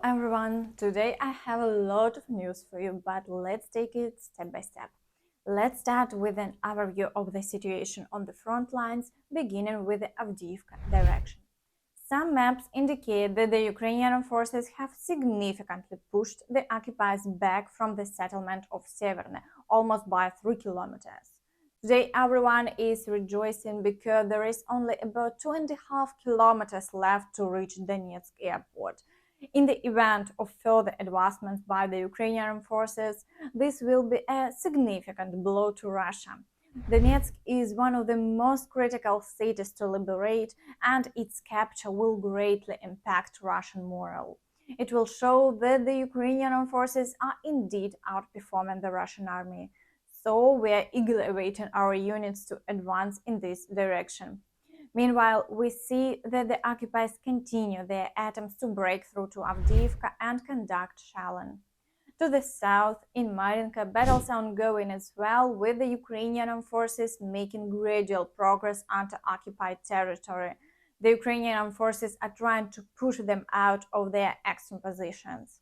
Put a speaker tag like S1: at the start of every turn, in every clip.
S1: everyone, today I have a lot of news for you, but let's take it step by step. Let's start with an overview of the situation on the front lines, beginning with the Avdiivka direction. Some maps indicate that the Ukrainian forces have significantly pushed the occupiers back from the settlement of Severne, almost by 3 kilometers. Today everyone is rejoicing because there is only about 2.5 kilometers left to reach Donetsk airport. In the event of further advancements by the Ukrainian forces, this will be a significant blow to Russia. Donetsk is one of the most critical cities to liberate, and its capture will greatly impact Russian morale. It will show that the Ukrainian forces are indeed outperforming the Russian army. So we are eagerly awaiting our units to advance in this direction. Meanwhile, we see that the occupiers continue their attempts to break through to Avdiivka and conduct shelling. To the south, in Marinka, battles are ongoing as well, with the Ukrainian forces making gradual progress onto occupied territory. The Ukrainian forces are trying to push them out of their extreme positions.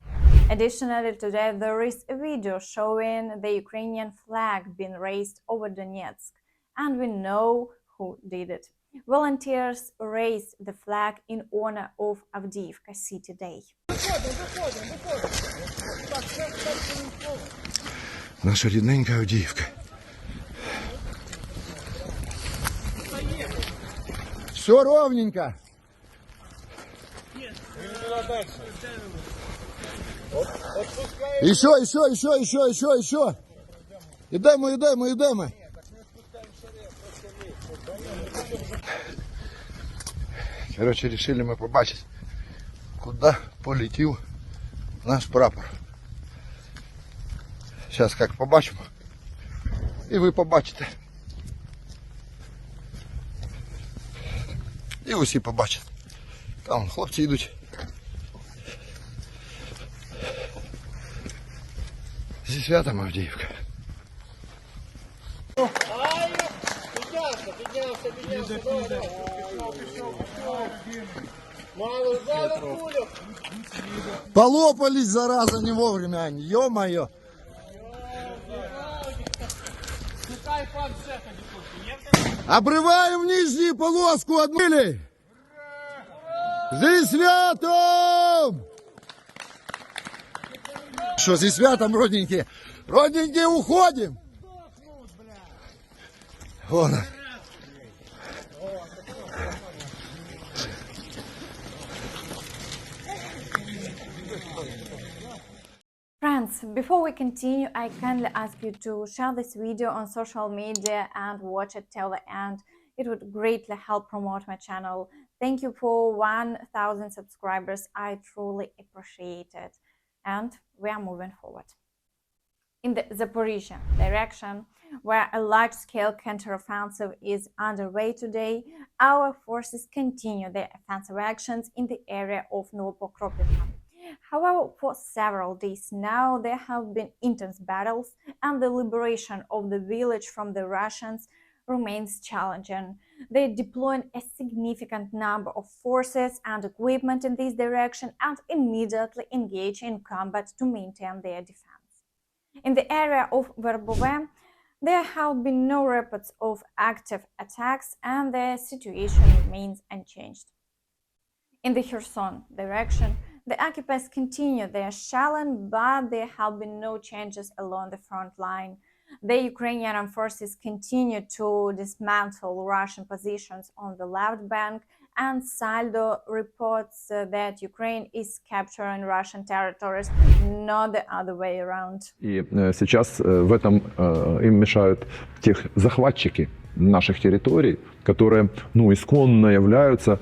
S1: Additionally, today there is a video showing the Ukrainian flag being raised over Donetsk, and we know who did it. Volunteers raised the flag in honor of Avdiivka City Day.
S2: Наша рідненька Авдіївка. Все ровненько. Еще. Идемо. Короче, решили мы побачить, куда полетел наш прапор. Сейчас как побачимо, і ви побачите. І усі побачите. Там хлопці йдуть. Зі святом, Авдіївка.
S3: Піднявся. Мало кулю.
S2: Полопались, зараза, не вовремя, ё-моё. Обрываем нижнюю полоску, отмыли. Зі святом! Что, зі святом, родненькие? Родненькие, уходим! Вон.
S1: Friends, before we continue, I kindly ask you to share this video on social media and watch it till the end. It would greatly help promote my channel. Thank you for 1,000 subscribers. I truly appreciate it. And we are moving forward. In the Zaporizhia direction, where a large-scale counteroffensive is underway today, our forces continue their offensive actions in the area of Novopokrovka. However, for several days now, there have been intense battles, and the liberation of the village from the Russians remains challenging. They are deploying a significant number of forces and equipment in this direction and immediately engage in combat to maintain their defense. In the area of Verbove, there have been no reports of active attacks, and the situation remains unchanged. In the Kherson direction, the occupiers continue their shelling, but there have been no changes along the front line. The Ukrainian forces continue to dismantle Russian positions on the left bank, and Saldo reports that Ukraine is capturing Russian territories, not the other way around.
S4: И сейчас в этом им мешают тех захватчики наших территорий, которые, исконно являются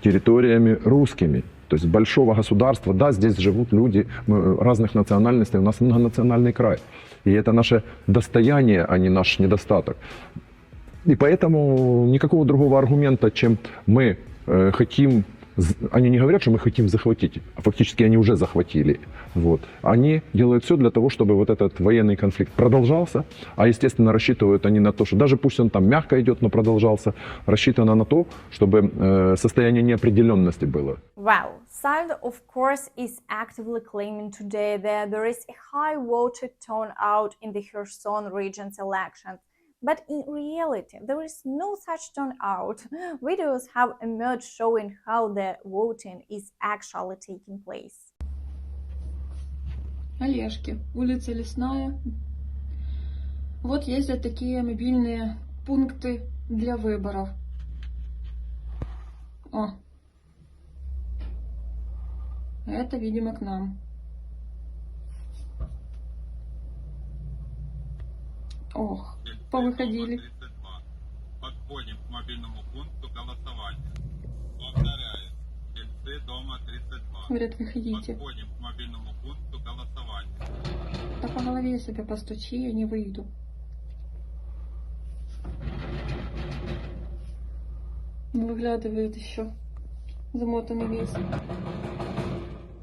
S4: территориями русскими. То есть большого государства, да, здесь живут люди разных национальностей, у нас многонациональный край. И это наше достояние, а не наш недостаток. И поэтому никакого другого аргумента, чем мы хотим они не говорят, что мы хотим захватить, а фактически они уже захватили. Вот. Они делают все для того, чтобы вот этот военный конфликт продолжался, а, естественно, рассчитывают они на то, что даже пусть он там мягко идет, но продолжался, рассчитано на то, чтобы состояние неопределенности было.
S1: Well, Side, of course, is actively claiming today that there is a high voter turnout in the Kherson region's elections. But in reality, there is no such turnout. Videos have emerged showing how the voting is actually taking place.
S5: Олежки, улица Лесная. Вот ездят такие мобильные пункты для выборов. О, это, видимо, к нам. Ох, повыходили.
S6: Подходим к мобильному пункту голосования. Повторяю, жильцы дома 32.
S5: Говорят, выходите.
S6: Подходим к мобильному пункту голосования.
S5: Да по голове себе постучи, я не выйду. Выглядывает еще. Замотанный весь.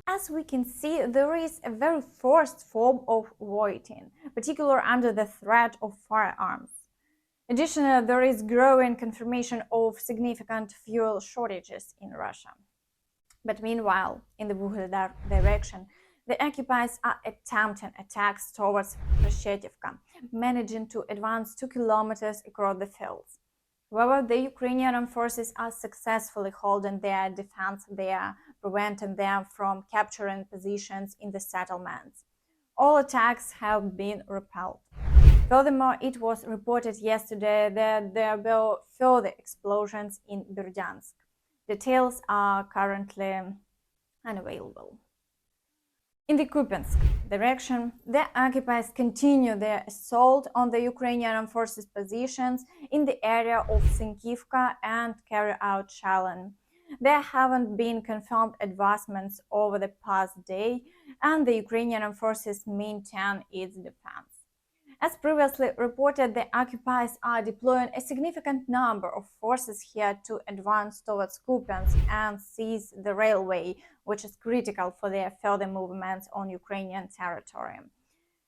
S1: As we can see, there is a very forced form of voting, particularly under the threat of firearms. Additionally, there is growing confirmation of significant fuel shortages in Russia. But meanwhile, in the Vuhledar direction, the occupiers are attempting attacks towards Reshetivka, managing to advance 2 kilometers across the fields. However, the Ukrainian armed forces are successfully holding their defense there, preventing them from capturing positions in the settlements. All attacks have been repelled. Furthermore, it was reported yesterday that there were further explosions in Donetsk. Details are currently unavailable. In the Kupiansk direction, the occupiers continue their assault on the Ukrainian armed forces positions in the area of Sinkivka and carry out shelling. There haven't been confirmed advancements over the past day, and the Ukrainian armed forces maintain its defense. As previously reported, the occupiers are deploying a significant number of forces here to advance towards Kupiansk and seize the railway, which is critical for their further movements on Ukrainian territory.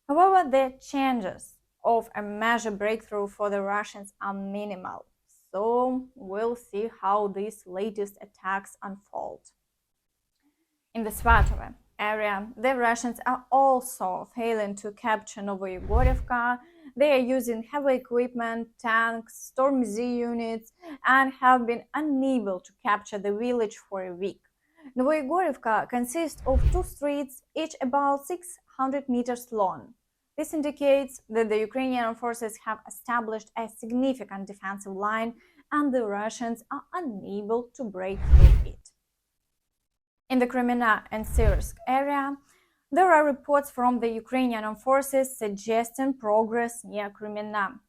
S1: However, the chances of a major breakthrough for the Russians are minimal, so we'll see how these latest attacks unfold. In the Svatove area, the Russians are also failing to capture Novoyegorivka. They are using heavy equipment, tanks, Storm Z units, and have been unable to capture the village for a week. Novoyegorivka consists of 2 streets, each about 600 meters long. This indicates that the Ukrainian forces have established a significant defensive line, and the Russians are unable to break through it. In the Crimea and Syrsk area, there are reports from the Ukrainian forces suggesting progress near Crimea.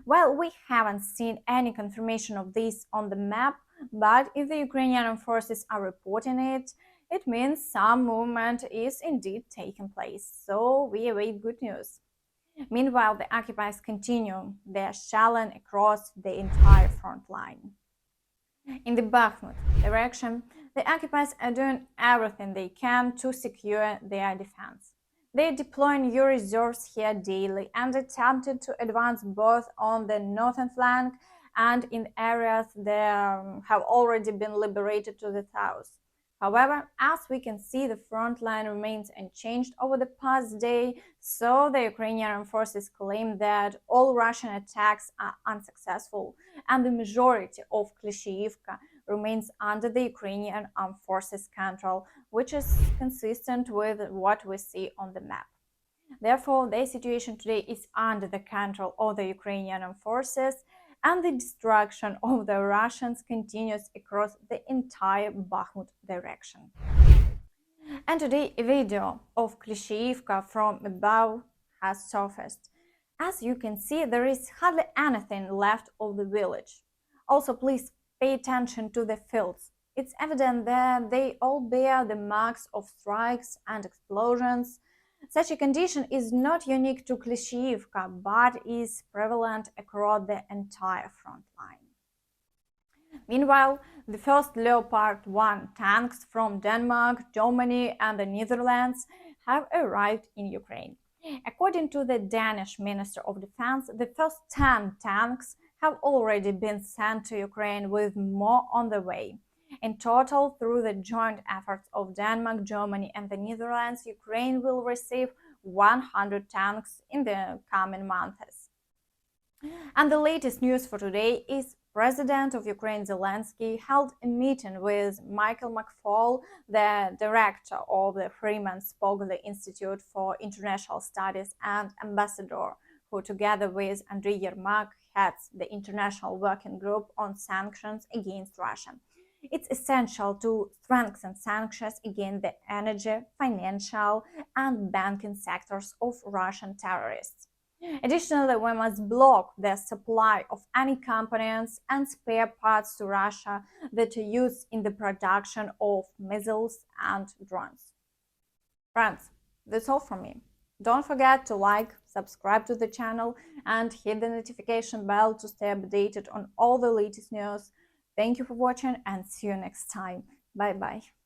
S1: While we haven't seen any confirmation of this on the map, but if the Ukrainian forces are reporting it, it means some movement is indeed taking place, so we await good news. Meanwhile, the occupiers continue their shelling across the entire front line. In the Bakhmut direction, the occupiers are doing everything they can to secure their defense. They are deploying new reserves here daily and attempted to advance both on the northern flank and in areas that have already been liberated to the south. However, as we can see, the front line remains unchanged over the past day, so the Ukrainian forces claim that all Russian attacks are unsuccessful and the majority of Klishchiivka remains under the Ukrainian armed forces control, which is consistent with what we see on the map. Therefore, the situation today is under the control of the Ukrainian armed forces, and the destruction of the Russians continues across the entire Bakhmut direction. And today a video of Klishchiivka from above has surfaced. As you can see, there is hardly anything left of the village. Also, please pay attention to the fields. It's evident that they all bear the marks of strikes and explosions. Such a condition is not unique to Klishchiivka, but is prevalent across the entire front line. Meanwhile, the first Leopard 1 tanks from Denmark, Germany, and the Netherlands have arrived in Ukraine. According to the Danish Minister of Defense, the first 10 tanks have already been sent to Ukraine, with more on the way. In total, through the joint efforts of Denmark, Germany, and the Netherlands, Ukraine will receive 100 tanks in the coming months. And the latest news for today is President of Ukraine Zelensky held a meeting with Michael McFaul, the director of the Freeman Spogli Institute for International Studies and ambassador, who together with Andriy Yermak heads the International Working Group on Sanctions against Russia. It's essential to strengthen sanctions against the energy, financial, and banking sectors of Russian terrorists. Additionally, we must block the supply of any components and spare parts to Russia that are used in the production of missiles and drones. Friends, that's all from me. Don't forget to like, subscribe to the channel, and hit the notification bell to stay updated on all the latest news. Thank you for watching and see you next time. Bye bye.